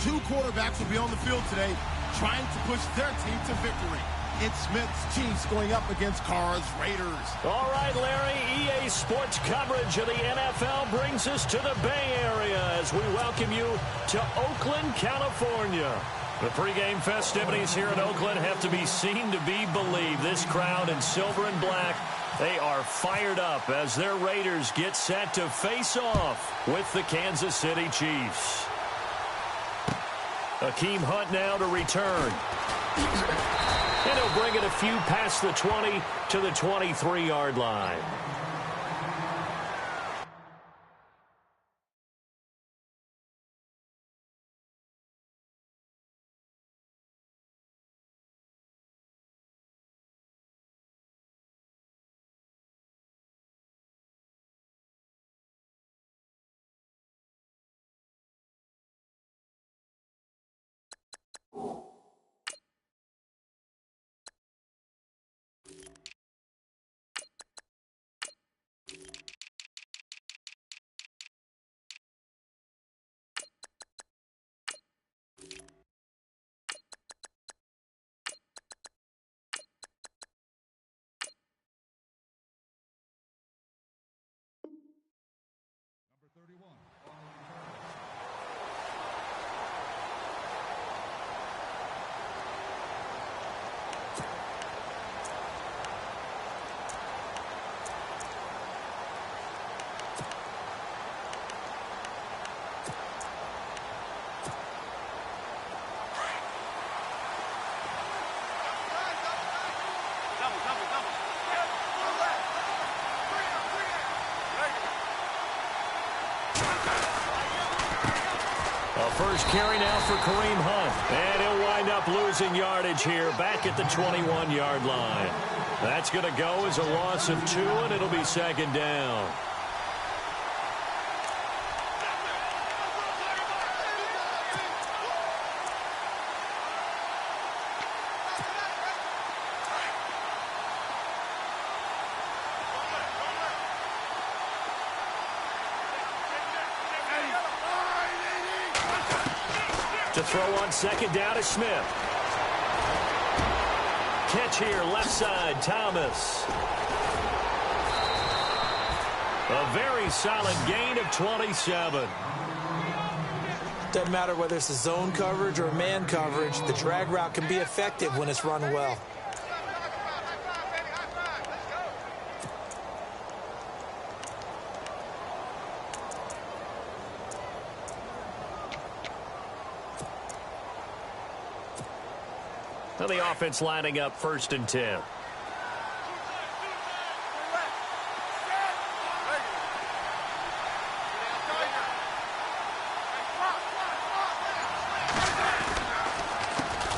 Two quarterbacks will be on the field today trying to push their team to victory. It's Smith's Chiefs going up against Carr's Raiders. All right, Larry, EA Sports coverage of the NFL brings us to the Bay Area as we welcome you to Oakland, California. The pregame festivities here in Oakland have to be seen to be believed. This crowd in silver and black, they are fired up as their Raiders get set to face off with the Kansas City Chiefs. Akeem Hunt now to return. And he'll bring it a few past the 20 to the 23-yard line. First carry now for Kareem Hunt. And he'll wind up losing yardage here back at the 21-yard line. That's going to go as a loss of 2, and it'll be second down. To throw on second down to Smith. Catch here, left side, Thomas. A very solid gain of 27. Doesn't matter whether it's a zone coverage or man coverage, the drag route can be effective when it's run well. Now the offense lining up 1st and 10.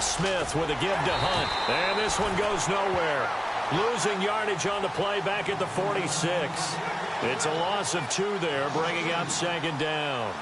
Smith with a give to Hunt. And this one goes nowhere. Losing yardage on the play back at the 46. It's a loss of 2 there, bringing up second down.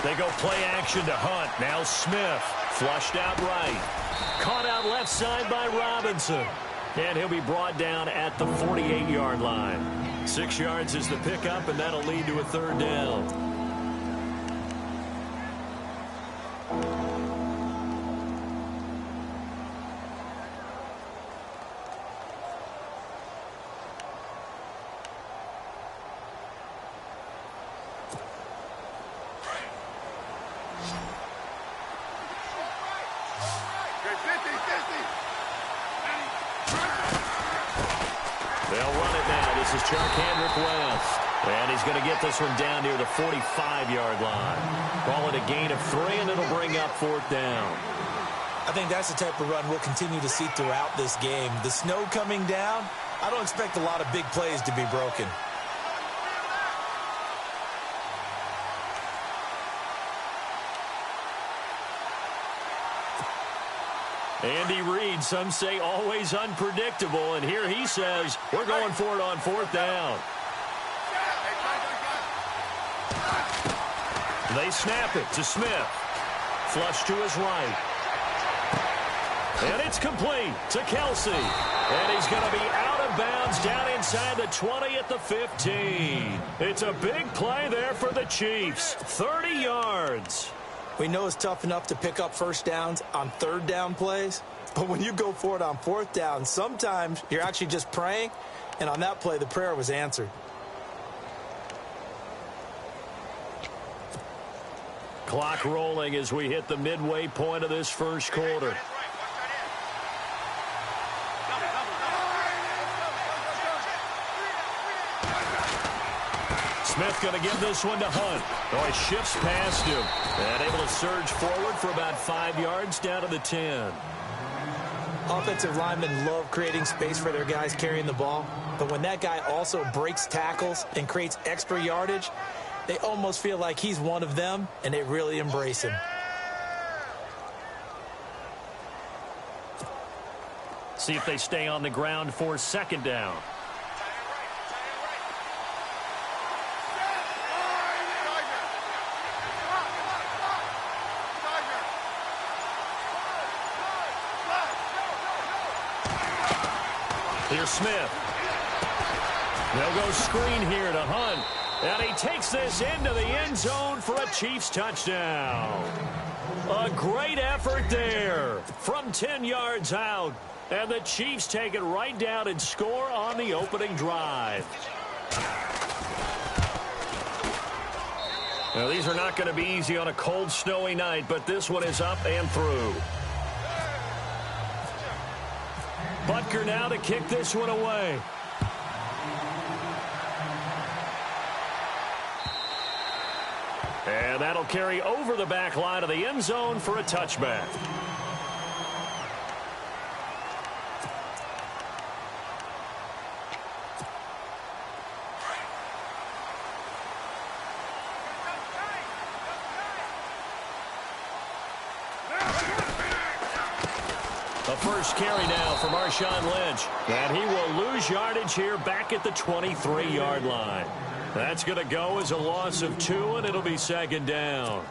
They go play action to Hunt. Now Smith flushed out right. Caught out left side by Robinson. And he'll be brought down at the 48-yard line. 6 yards is the pickup, and that'll lead to a 3rd down. And he's going to get this one down near the 45-yard line. Call it a gain of 3, and it'll bring up 4th down. I think that's the type of run we'll continue to see throughout this game. The snow coming down, I don't expect a lot of big plays to be broken. Andy Reid, some say always unpredictable, and here he says we're going for it on 4th down. They snap it to Smith. Flush to his right. And it's complete to Kelsey. And he's going to be out of bounds down inside the 20 at the 15. It's a big play there for the Chiefs. 30 yards. We know it's tough enough to pick up first downs on 3rd down plays, but when you go for it on 4th down, sometimes you're actually just praying, and on that play, the prayer was answered. Clock rolling as we hit the midway point of this first quarter. Smith going to give this one to Hunt. Oh, he shifts past him. And able to surge forward for about 5 yards down to the 10. Offensive linemen love creating space for their guys carrying the ball, but when that guy also breaks tackles and creates extra yardage, they almost feel like he's one of them, and they really embrace him. See if they stay on the ground for 2nd down. Here's Smith. They'll go screen here to Hunt. And he takes this into the end zone for a Chiefs touchdown. A great effort there from 10 yards out. And the Chiefs take it right down and score on the opening drive. Now, these are not going to be easy on a cold, snowy night, but this one is up and through. Butker now to kick this one away. And that'll carry over the back line of the end zone for a touchback. A first carry now for Marshawn Lynch. And he will lose yardage here back at the 23-yard line. That's going to go as a loss of 2, and it'll be 2nd down.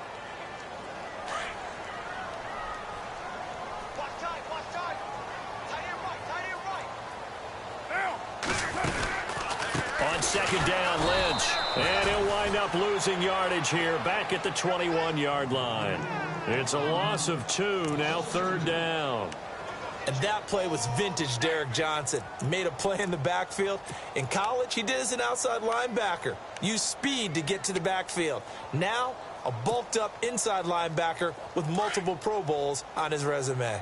On 2nd down, Lynch. And he'll wind up losing yardage here back at the 21-yard line. It's a loss of 2, now 3rd down. And that play was vintage Derek Johnson. He made a play in the backfield. In college, he did as an outside linebacker. Used speed to get to the backfield. Now, a bulked-up inside linebacker with multiple Pro Bowls on his resume.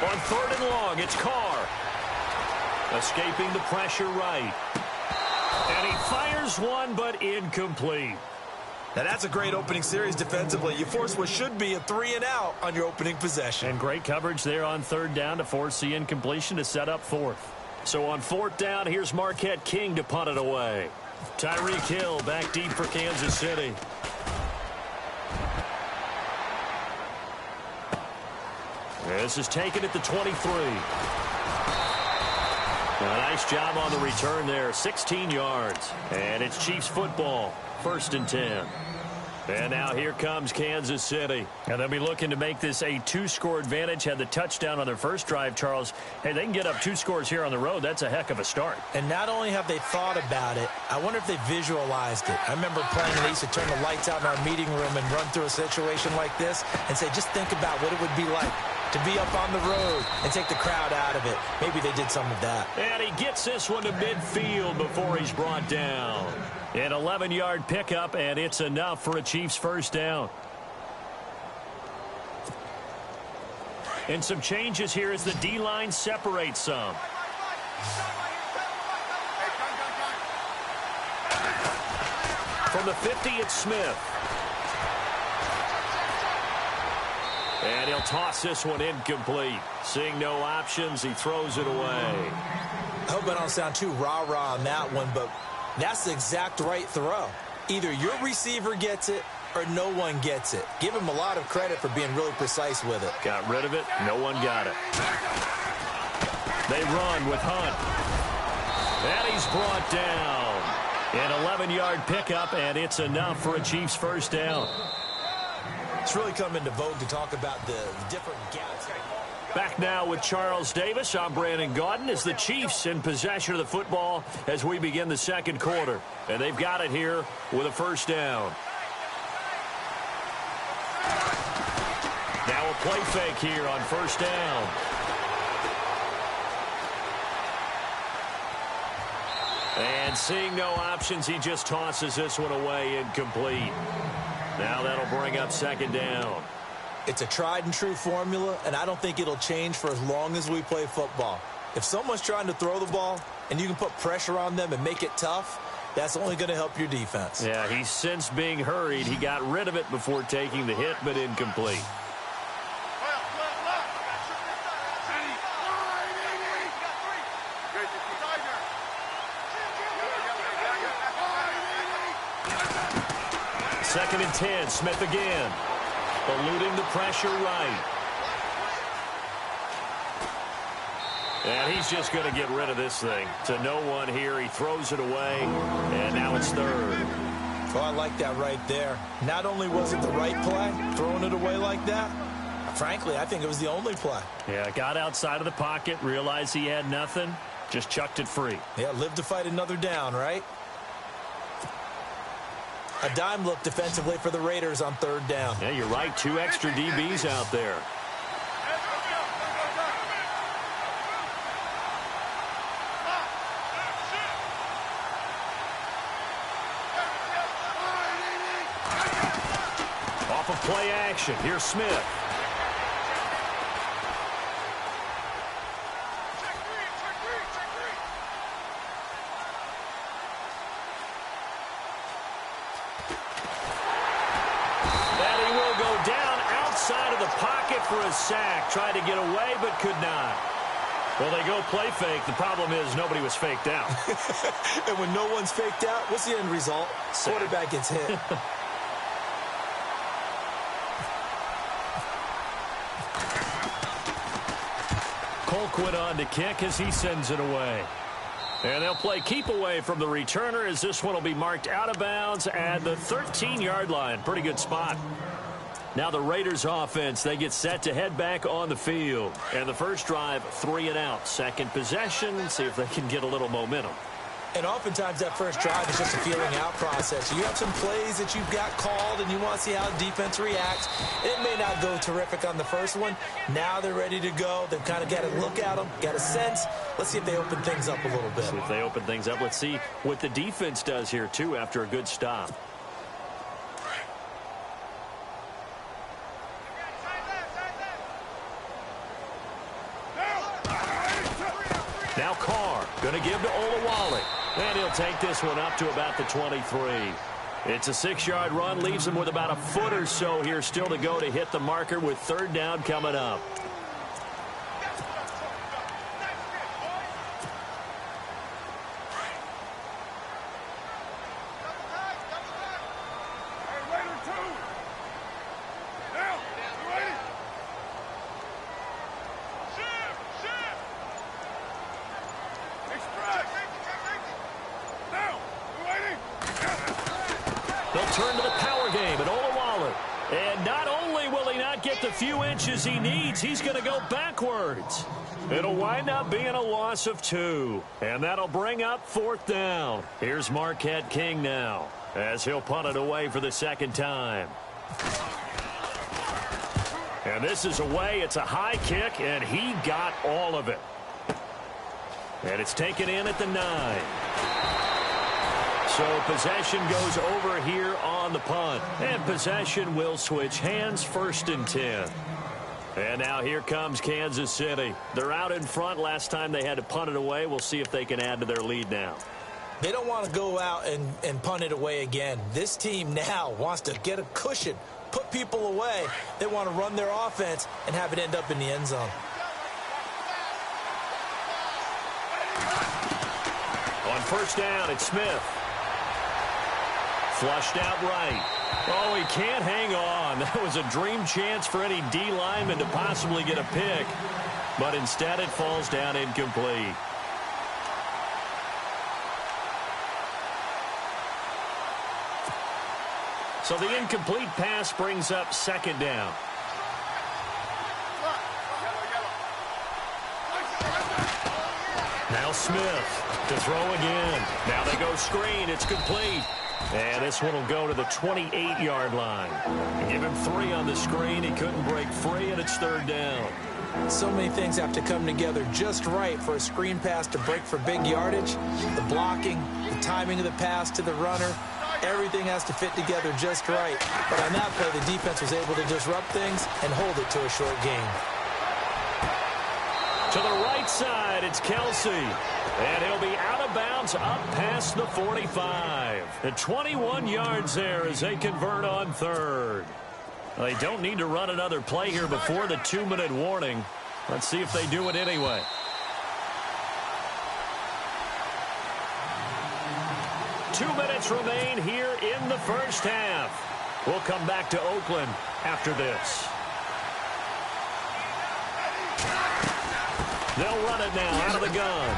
On 3rd and long, it's Carr. Escaping the pressure right. And he fires one, but incomplete. Now, that's a great opening series defensively. You force what should be a 3-and-out on your opening possession. And great coverage there on 3rd down to force the incompletion to set up 4th. So on 4th down, here's Marquette King to punt it away. Tyreek Hill back deep for Kansas City. This is taken at the 23. A nice job on the return there, 16 yards. And it's Chiefs football, 1st and 10. And now here comes Kansas City. And they'll be looking to make this a 2-score advantage. Had the touchdown on their first drive, Charles. Hey, they can get up 2 scores here on the road. That's a heck of a start. And not only have they thought about it, I wonder if they visualized it. I remember playing, and they used to turn the lights out in our meeting room and run through a situation like this and say, just think about what it would be like to be up on the road and take the crowd out of it. Maybe they did some of that. And he gets this one to midfield before he's brought down. An 11-yard pickup, and it's enough for a Chiefs 1st down. And some changes here as the D-line separates some. From the 50, it's Smith. And he'll toss this one incomplete. Seeing no options, he throws it away. I hope I don't sound too rah-rah on that one, but that's the exact right throw. Either your receiver gets it or no one gets it. Give him a lot of credit for being really precise with it. Got rid of it. No one got it. They run with Hunt. And he's brought down. An 11-yard pickup, and it's enough for a Chiefs first down. It's really come into vogue to talk about the different gaps. Back now with Charles Davis. I'm Brandon Gaudin as the Chiefs in possession of the football as we begin the second quarter. And they've got it here with a first down. Now a play fake here on first down. And seeing no options, he just tosses this one away incomplete. Now that'll bring up second down. It's a tried-and-true formula, and I don't think it'll change for as long as we play football. If someone's trying to throw the ball and you can put pressure on them and make it tough, that's only going to help your defense. Yeah, he's since being hurried. He got rid of it before taking the hit, but incomplete. Second and 10, Smith again. Eluding the pressure right. And he's just going to get rid of this thing. To no one here. He throws it away, and now it's third. Oh, I like that right there. Not only was it the right play, throwing it away like that, frankly, I think it was the only play. Yeah, got outside of the pocket, realized he had nothing, just chucked it free. Yeah, live to fight another down, right? A dime look defensively for the Raiders on third down. Yeah, you're right. 2 extra DBs out there. Off of play action. Here's Smith. For a sack, tried to get away but could not. Well, they go play fake. The problem is nobody was faked out. And when no one's faked out, what's the end result? Sack. Quarterback gets hit. Colquitt on to kick as he sends it away. And they'll play keep away from the returner as this one will be marked out of bounds at the 13-yard line. Pretty good spot. Now the Raiders offense, they get set to head back on the field. And the first drive, 3 and out. Second possession, see if they can get a little momentum. And oftentimes that first drive is just a feeling out process. You have some plays that you've got called and you want to see how the defense reacts. It may not go terrific on the first one. Now they're ready to go. They've kind of got to look at them, got a sense. Let's see if they open things up a little bit. See if they open things up. Let's see what the defense does here, too, after a good stop. Now Carr going to give to Olawale. And he'll take this one up to about the 23. It's a 6-yard run. Leaves him with about a foot or so here still to go to hit the marker with third down coming up. Turn to the power game at Olawale. And not only will he not get the few inches he needs, he's going to go backwards. It'll wind up being a loss of 2. And that'll bring up fourth down. Here's Marquette King now as he'll punt it away for the second time. And this is away. It's a high kick, and he got all of it. And it's taken in at the 9. So possession goes over here on the punt. And possession will switch hands, first and 10. And now here comes Kansas City. They're out in front. Last time they had to punt it away. We'll see if they can add to their lead now. They don't want to go out and punt it away again. This team now wants to get a cushion, put people away. They want to run their offense and have it end up in the end zone. On first down, it's Smith. Flushed out right. Oh, he can't hang on. That was a dream chance for any D lineman to possibly get a pick. But instead it falls down incomplete. So the incomplete pass brings up second down. Now Smith to throw again. Now they go screen. It's complete. And this one will go to the 28-yard line. Give him 3 on the screen. He couldn't break free, and it's third down. So many things have to come together just right for a screen pass to break for big yardage. The blocking, the timing of the pass to the runner, everything has to fit together just right. But on that play, the defense was able to disrupt things and hold it to a short gain. To the right side, it's Kelsey. And he'll be out of bounds up past the 45. The 21 yards there as they convert on third. Well, they don't need to run another play here before the 2-minute warning. Let's see if they do it anyway. Two minutes remain here in the first half. We'll come back to Oakland after this. They'll run it now out of the gun.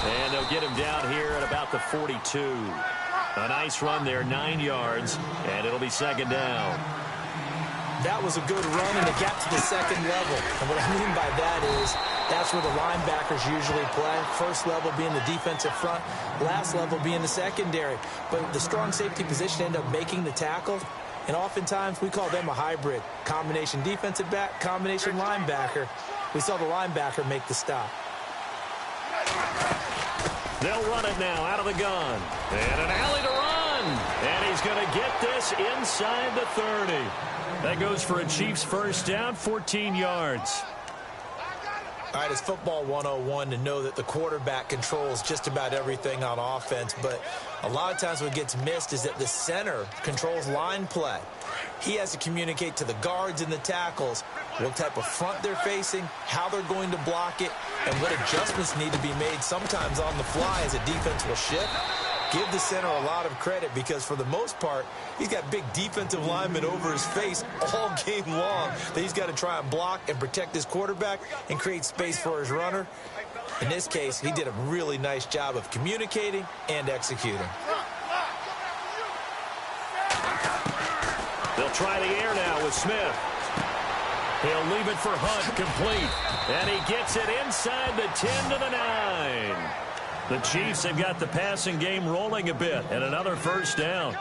And they'll get him down here at about the 42. A nice run there, 9 yards, and it'll be second down. That was a good run, and it got to the second level. And what I mean by that is that's where the linebackers usually play. First level being the defensive front, last level being the secondary. But the strong safety position ended up making the tackle. And oftentimes we call them a hybrid. Combination defensive back, combination linebacker. We saw the linebacker make the stop. They'll run it now out of the gun. And an alley to run. And he's going to get this inside the 30. That goes for a Chiefs first down, 14 yards. All right, it's football 101 to know that the quarterback controls just about everything on offense, but a lot of times what gets missed is that the center controls line play. He has to communicate to the guards and the tackles what type of front they're facing, how they're going to block it, and what adjustments need to be made sometimes on the fly as a defense will shift. Give the center a lot of credit because for the most part, he's got big defensive linemen over his face all game long that he's got to try and block and protect his quarterback and create space for his runner. In this case, he did a really nice job of communicating and executing. They'll try the air now with Smith. He'll leave it for Hunt, complete. And he gets it inside the 10 to the 9. The Chiefs have got the passing game rolling a bit, and another first down.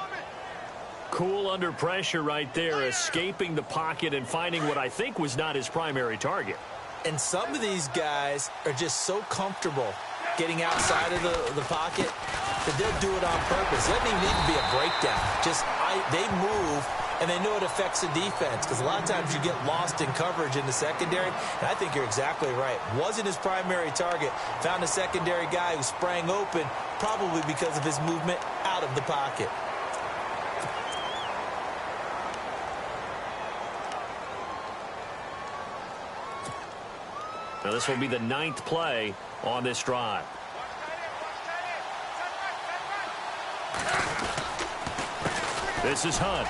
Cool under pressure right there, escaping the pocket and finding what I think was not his primary target. And some of these guys are just so comfortable getting outside of the pocket that they'll do it on purpose. It doesn't even need to be a breakdown. They move, and they know it affects the defense because a lot of times you get lost in coverage in the secondary, and I think you're exactly right. Wasn't his primary target. Found a secondary guy who sprang open, probably because of his movement out of the pocket. Now this will be the 9th play on this drive. This is Hunt.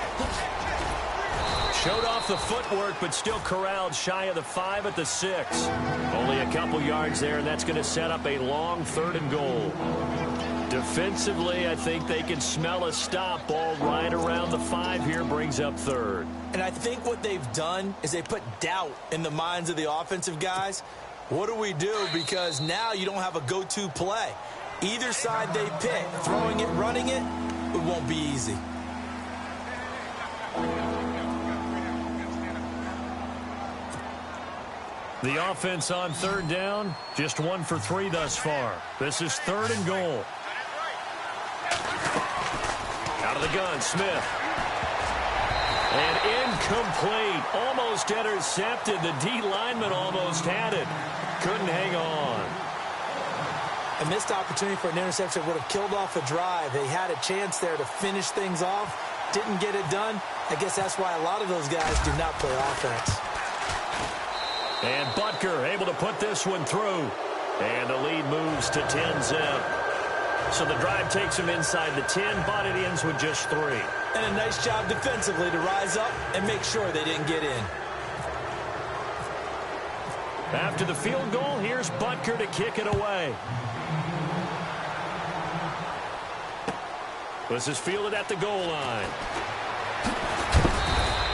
Showed off the footwork, but still corralled shy of the 5 at the 6. Only a couple yards there, and that's going to set up a long 3rd and goal. Defensively, I think they can smell a stop. Ball right around the 5 here brings up 3rd. And I think what they've done is they put doubt in the minds of the offensive guys. What do we do? Because now you don't have a go-to play. Either side they pick, throwing it, running it, it won't be easy. The offense on 3rd down, just 1 for 3 thus far. This is 3rd and goal. Out of the gun, Smith. And incomplete. Almost intercepted. The D lineman almost had it. Couldn't hang on. A missed opportunity for an interception would have killed off a drive. They had a chance there to finish things off. Didn't get it done. I guess that's why a lot of those guys do not play offense. And Butker able to put this one through. And the lead moves to 10-zip. So the drive takes him inside the 10, but it ends with just 3. And a nice job defensively to rise up and make sure they didn't get in. After the field goal, here's Butker to kick it away. This is fielded at the goal line.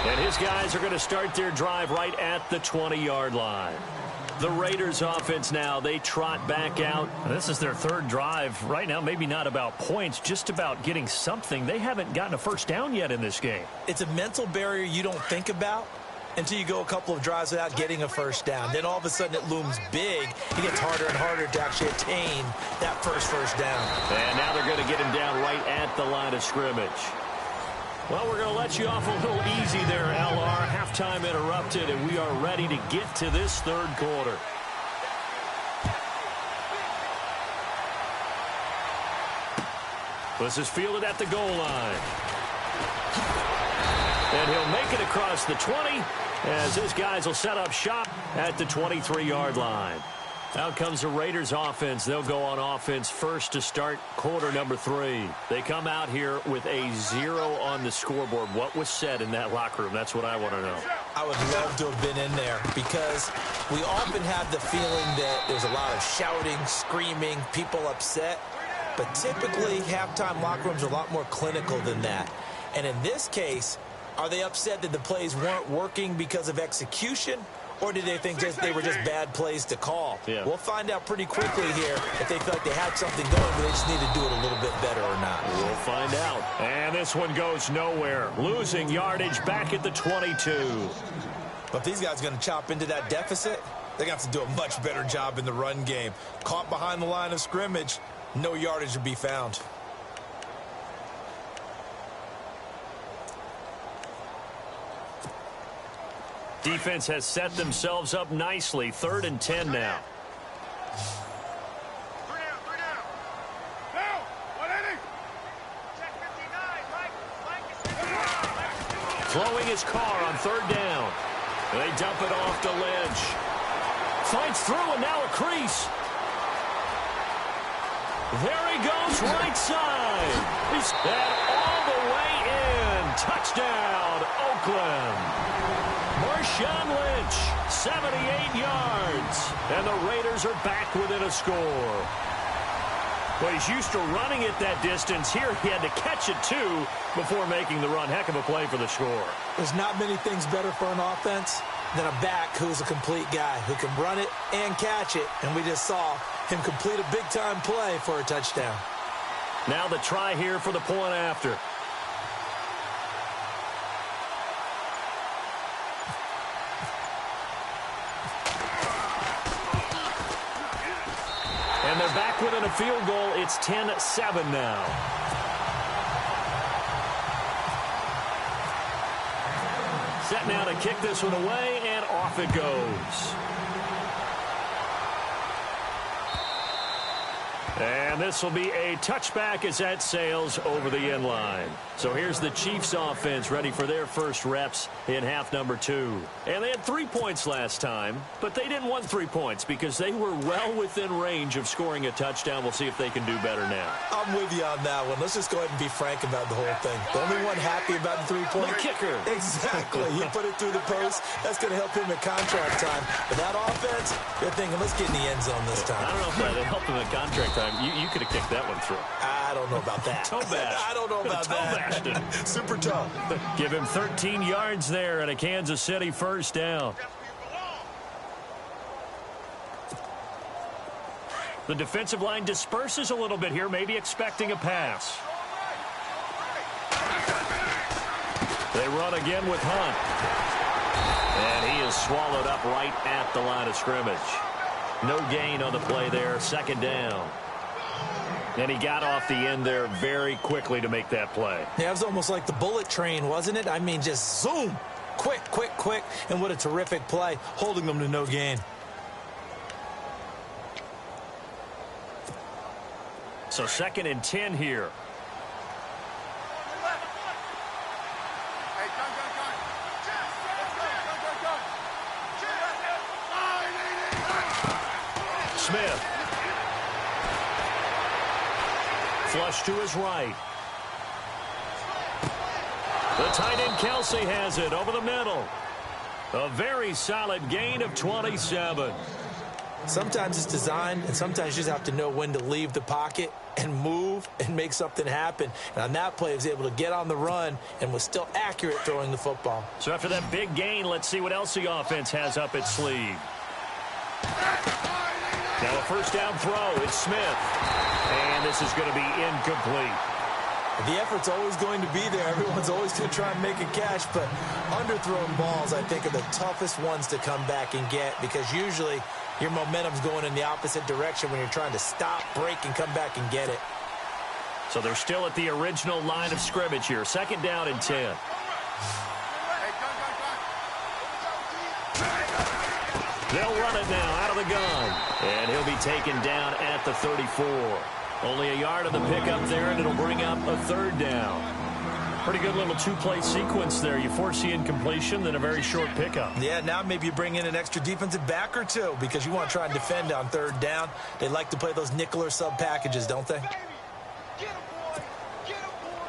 And his guys are going to start their drive right at the 20-yard line. The Raiders offense now, they trot back out. This is their third drive. Right now, maybe not about points, just about getting something. They haven't gotten a first down yet in this game. It's a mental barrier you don't think about until you go a couple of drives without getting a first down. Then all of a sudden it looms big. It gets harder and harder to actually attain that first down. And now they're going to get him down right at the line of scrimmage. Well, we're going to let you off a little easy there, LR. Halftime interrupted, and we are ready to get to this third quarter. This is fielded at the goal line. And he'll make it across the 20 as his guys will set up shop at the 23-yard line. Out comes the Raiders offense. They'll go on offense first to start quarter number 3. They come out here with a 0 on the scoreboard. What was said in that locker room? That's what I want to know. I would love to have been in there because we often have the feeling that there's a lot of shouting, screaming, people upset. But typically, halftime locker rooms are a lot more clinical than that. And in this case, are they upset that the plays weren't working because of execution? Or did they think they were just bad plays to call? Yeah. We'll find out pretty quickly here if they feel like they had something going, but they just need to do it a little bit better or not. We'll find out. And this one goes nowhere. Losing yardage back at the 22. But if these guys are going to chop into that deficit, they're going to have to do a much better job in the run game. Caught behind the line of scrimmage, no yardage to be found. Defense has set themselves up nicely. 3rd and 10 now. Throwing his car on 3rd down. They dump it off to Lynch. Finds through and now a crease. There he goes, right side. He's that all the way in. Touchdown, Oakland. Marshawn Lynch, 78 yards. And the Raiders are back within a score. Well, he's used to running it that distance. Here he had to catch it, too, before making the run. Heck of a play for the score. There's not many things better for an offense than a back who's a complete guy who can run it and catch it. And we just saw him complete a big-time play for a touchdown. Now the try here for the point after. And they're back within a field goal. It's 10-7 now. Set now to kick this one away, and off it goes. And this will be a touchback as that sails over the end line. So here's the Chiefs offense ready for their first reps in half number 2. And they had 3 points last time, but they didn't want 3 points because they were well within range of scoring a touchdown. We'll see if they can do better now. I'm with you on that one. Let's just go ahead and be frank about the whole thing. The only one happy about the 3-point? The kicker. Exactly. He put it through the post. That's going to help him at contract time. But that offense, they're thinking, let's get in the end zone this time. I don't know if that helped him at contract time. You could have kicked that one through. I don't know about that. Toe bash. I don't know about that. Super tough. Give him 13 yards there and a Kansas City first down. The defensive line disperses a little bit here, maybe expecting a pass. They run again with Hunt. And he is swallowed up right at the line of scrimmage. No gain on the play there, 2nd down. And he got off the end there very quickly to make that play. Yeah, it was almost like the bullet train, wasn't it? I mean, just zoom. Quick, quick, quick. And what a terrific play, holding them to no gain. So 2nd and 10 here. Smith. Flush to his right. The tight end Kelsey has it over the middle. A very solid gain of 27. Sometimes it's designed, and sometimes you just have to know when to leave the pocket and move and make something happen. And on that play, he was able to get on the run and was still accurate throwing the football. So after that big gain, let's see what else the offense has up its sleeve. Now a first down throw. It's Smith. And this is going to be incomplete. The effort's always going to be there. Everyone's always going to try and make a catch, but underthrown balls, I think, are the toughest ones to come back and get because usually your momentum's going in the opposite direction when you're trying to stop, break, and come back and get it. So they're still at the original line of scrimmage here. Second down and 10. They'll run it now out of the gun. And he'll be taken down at the 34. Only a yard of the pickup there, and it'll bring up a third down. Pretty good little two-play sequence there. You force the incompletion, then a very short pickup. Yeah, now maybe you bring in an extra defensive back or two because you want to try and defend on third down. They like to play those nickel or sub packages, don't they?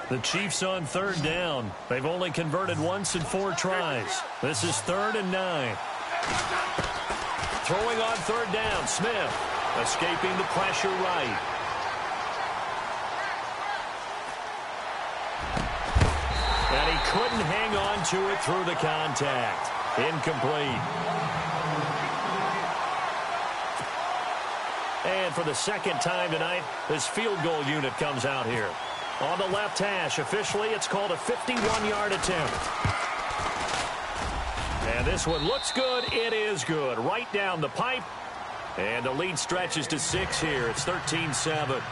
The Chiefs on third down. They've only converted once in 4 tries. This is 3rd and 9. Throwing on third down, Smith escaping the pressure right. And he couldn't hang on to it through the contact. Incomplete. And for the second time tonight, this field goal unit comes out here. On the left hash, officially, it's called a 51-yard attempt. And this one looks good. It is good. Right down the pipe. And the lead stretches to 6 here. It's 13-7.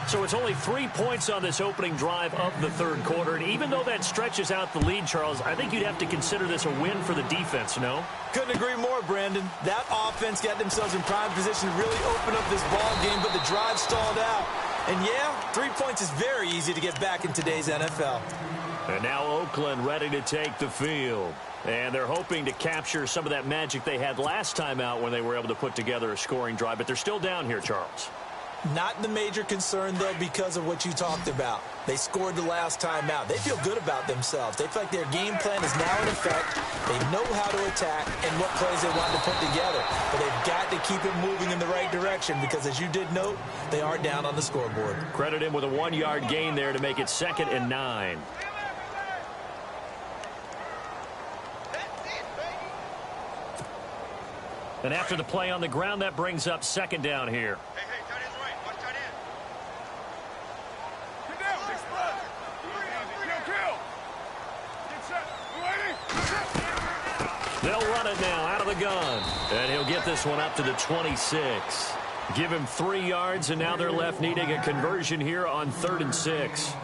So it's only 3 points on this opening drive of the third quarter. And even though that stretches out the lead, Charles, I think you'd have to consider this a win for the defense, no? Couldn't agree more, Brandon. That offense got themselves in prime position to really open up this ball game, but the drive stalled out. And, yeah, 3 points is very easy to get back in today's NFL. And now Oakland ready to take the field. And they're hoping to capture some of that magic they had last time out when they were able to put together a scoring drive. But they're still down here, Charles. Not the major concern, though, because of what you talked about. They scored the last time out. They feel good about themselves. They feel like their game plan is now in effect. They know how to attack and what plays they want to put together. But they've got to keep it moving in the right direction because, as you did note, they are down on the scoreboard. Credit him with a 1-yard gain there to make it 2nd and 9. And after the play on the ground, that brings up 2nd down here. They'll run it now out of the gun. And he'll get this one up to the 26. Give him 3 yards, and now they're left needing a conversion here on 3rd and 6.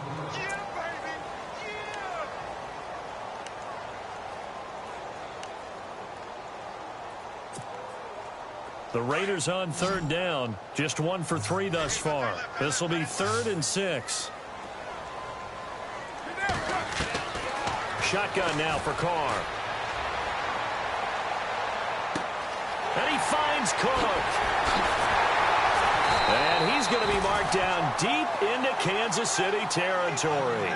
The Raiders on 3rd down. Just 1 for 3 thus far. This will be 3rd and 6. Shotgun now for Carr. And he finds Cook. And he's going to be marked down deep into Kansas City territory.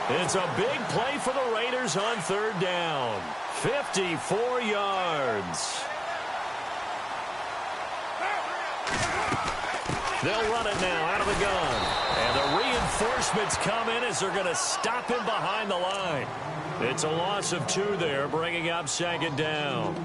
It's a big play for the Raiders on 3rd down. 54 yards. They'll run it now out of the gun. And the reinforcements come in as they're going to stop him behind the line. It's a loss of 2 there, bringing up 2nd down.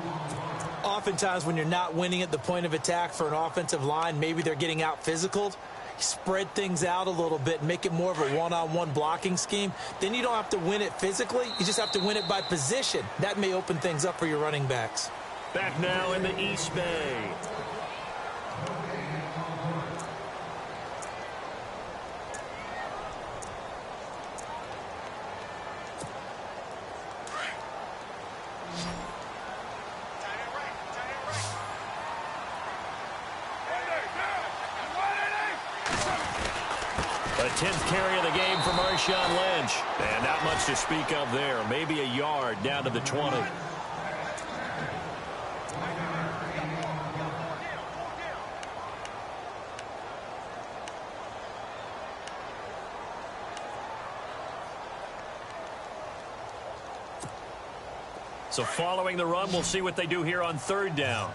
Oftentimes when you're not winning at the point of attack for an offensive line, maybe they're getting out physical. Spread things out a little bit, make it more of a one-on-one blocking scheme. Then you don't have to win it physically. You just have to win it by position. That may open things up for your running backs. Back now in the East Bay. The 10th carry of the game for Marshawn Lynch. And not much to speak of there. Maybe a yard down to the 20. So following the run, we'll see what they do here on third down.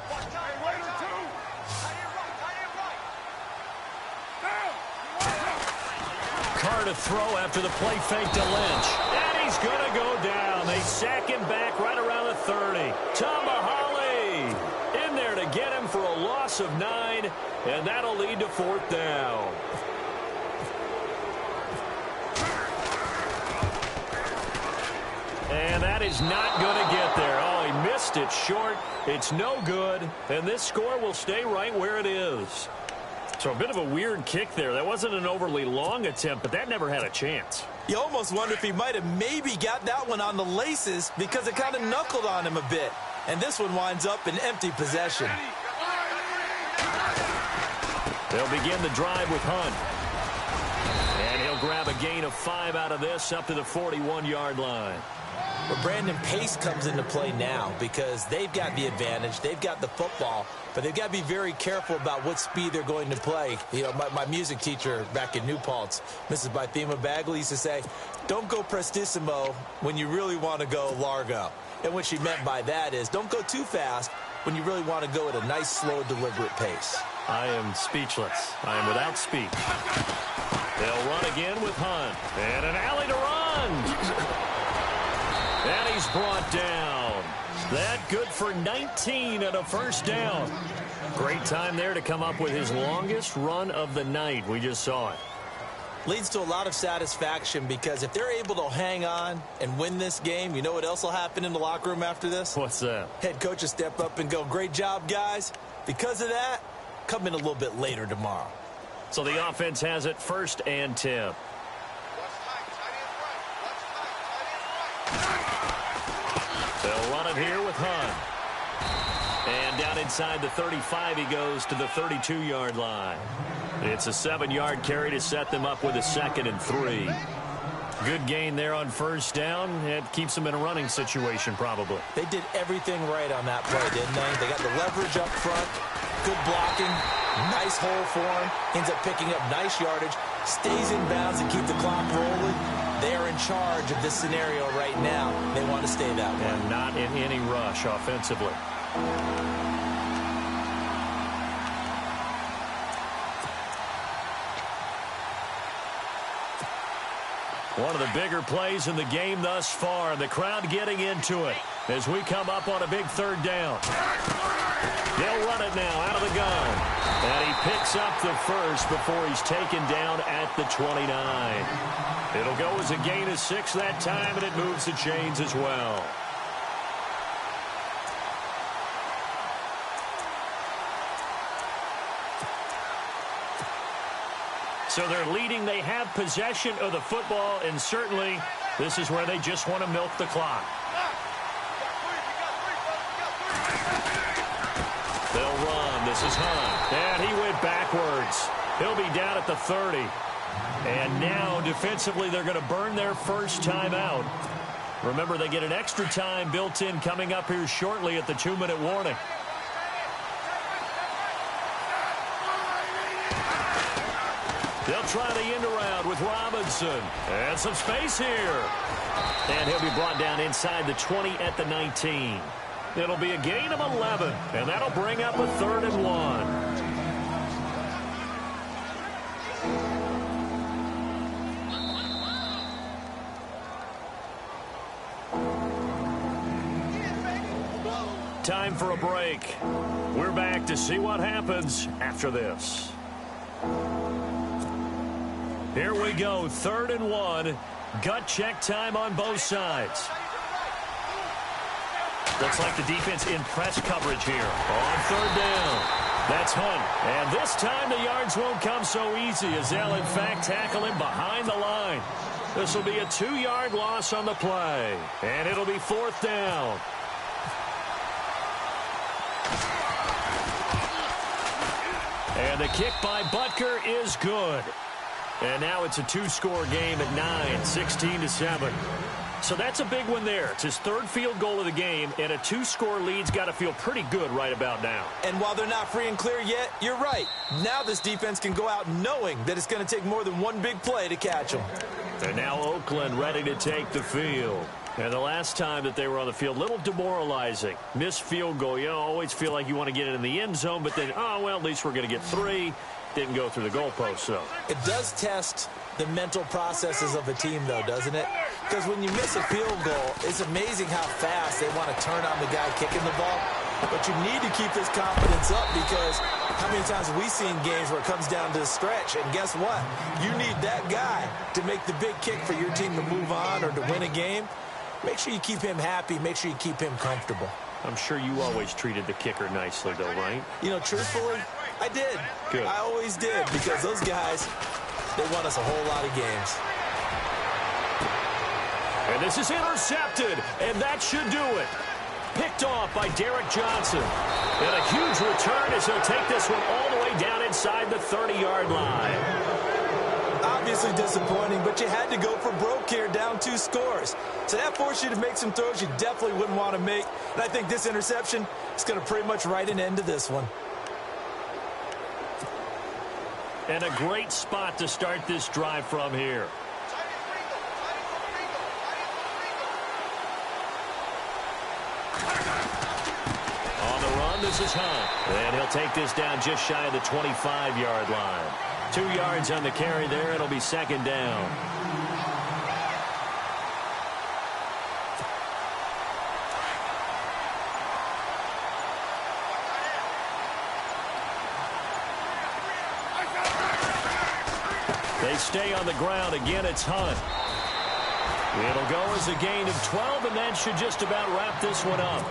Carr to throw after the play fake to Lynch. And he's going to go down. They sack him back right around the 30. Tomahali in there to get him for a loss of 9, and that'll lead to fourth down. And that is not going to get there. Oh, he missed it short. It's no good, and this score will stay right where it is. So a bit of a weird kick there. That wasn't an overly long attempt, but that never had a chance. You almost wonder if he might have maybe got that one on the laces because it kind of knuckled on him a bit. And this one winds up in empty possession. They'll begin the drive with Hunt. And he'll grab a gain of 5 out of this up to the 41-yard line. But Brandon, pace comes into play now because they've got the advantage. They've got the football, but they've got to be very careful about what speed they're going to play. You know, my music teacher back in New Paltz, Mrs. Bythema Bagley, used to say, don't go prestissimo when you really want to go largo. And what she meant by that is don't go too fast when you really want to go at a nice, slow, deliberate pace. I am speechless. I am without speech. They'll run again with Hunt. And an alley to run. And he's brought down. That good for 19 and a first down. Great time there to come up with his longest run of the night. We just saw it. Leads to a lot of satisfaction because if they're able to hang on and win this game, you know what else will happen in the locker room after this? What's that? Head coach will step up and go, great job, guys. Because of that, come in a little bit later tomorrow. So the offense has it 1st and 10. They'll run it here with Hunt. And down inside the 35, he goes to the 32-yard line. It's a 7-yard carry to set them up with a 2nd and 3. Good gain there on first down. It keeps them in a running situation probably. They did everything right on that play, didn't they? They got the leverage up front, good blocking, nice hole for him, ends up picking up nice yardage, stays in bounds and keep the clock rolling. They're in charge of this scenario right now. They want to stay that way. And not in any rush offensively. One of the bigger plays in the game thus far. The crowd getting into it as we come up on a big 3rd down. They'll run it now out of the gun. And he picks up the first before he's taken down at the 29. It'll go as a gain of 6 that time, and it moves the chains as well. So they're leading. They have possession of the football, and certainly this is where they just want to milk the clock. They'll run. This is Hunt. And he went backwards. He'll be down at the 30. And now, defensively, they're going to burn their first timeout. Remember, they get an extra time built in coming up here shortly at the 2-minute warning. They'll try the end around with Robinson. And some space here. And he'll be brought down inside the 20 at the 19. It'll be a gain of 11, and that'll bring up a 3rd and 1. Time for a break. We're back to see what happens after this. Here we go, 3rd and 1. Gut check time on both sides. Looks like the defense in press coverage here on 3rd down. That's Hunt. And this time the yards won't come so easy as they'll, in fact, tackle him behind the line. This will be a 2-yard loss on the play. And it'll be 4th down. And the kick by Butker is good. And now it's a 2-score game at 9, 16-7. So that's a big one there. It's his 3rd field goal of the game, and a 2-score lead's got to feel pretty good right about now. And while they're not free and clear yet, you're right. Now this defense can go out knowing that it's going to take more than one big play to catch them. And now Oakland ready to take the field. And the last time that they were on the field, little demoralizing. Missed field goal. You always feel like you want to get it in the end zone, but then, oh, well, at least we're going to get 3. Didn't go through the goalpost, though. It does test the mental processes of a team, though, doesn't it? Because when you miss a field goal, it's amazing how fast they want to turn on the guy kicking the ball. But you need to keep this confidence up, because how many times have we seen games where it comes down to the stretch? And guess what? You need that guy to make the big kick for your team to move on or to win a game. Make sure you keep him happy. Make sure you keep him comfortable. I'm sure you always treated the kicker nicely, though, right? You know, truthfully, I did. Good. I always did, because those guys, they won us a whole lot of games. And this is intercepted, and that should do it. Picked off by Derek Johnson. And a huge return as he'll take this one all the way down inside the 30-yard line. Obviously disappointing, but you had to go for broke here, down 2 scores. So that forced you to make some throws you definitely wouldn't want to make. And I think this interception is going to pretty much write an end to this one. And a great spot to start this drive from here. On the run, this is Hunt. And he'll take this down just shy of the 25-yard line. 2 yards on the carry there. It'll be 2nd down. They stay on the ground. Again, it's Hunt. It'll go as a gain of 12, and that should just about wrap this one up.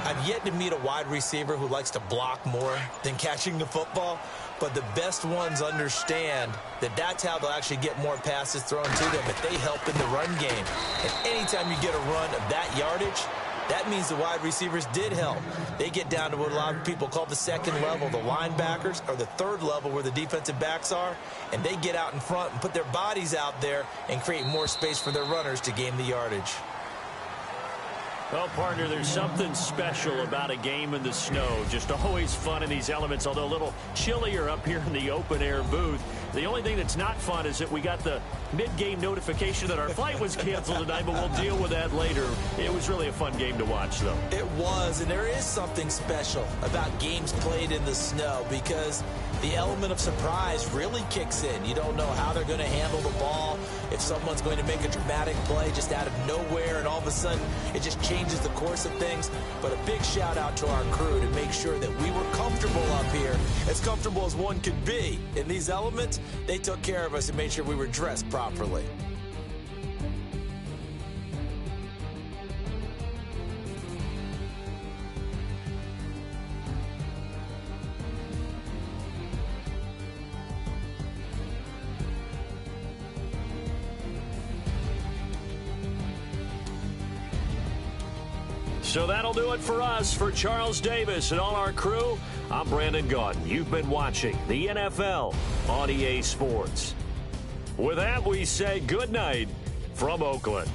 I've yet to meet a wide receiver who likes to block more than catching the football, but the best ones understand that that's how they'll actually get more passes thrown to them if they help in the run game. And anytime you get a run of that yardage, that means the wide receivers did help. They get down to what a lot of people call the 2nd level, the linebackers, or the 3rd level where the defensive backs are, and they get out in front and put their bodies out there and create more space for their runners to gain the yardage. Well, partner, there's something special about a game in the snow. Just always fun in these elements, although a little chillier up here in the open-air booth. The only thing that's not fun is that we got the mid-game notification that our flight was canceled tonight, but we'll deal with that later. It was really a fun game to watch, though. It was, and there is something special about games played in the snow, because the element of surprise really kicks in. You don't know how they're going to handle the ball, if someone's going to make a dramatic play just out of nowhere, and all of a sudden it just changes the course of things. But a big shout out to our crew to make sure that we were comfortable up here, as comfortable as one could be. In these elements, they took care of us and made sure we were dressed properly. So that'll do it for us. For Charles Davis and all our crew, I'm Brandon Gaudin. You've been watching the NFL on EA Sports. With that, we say good night from Oakland.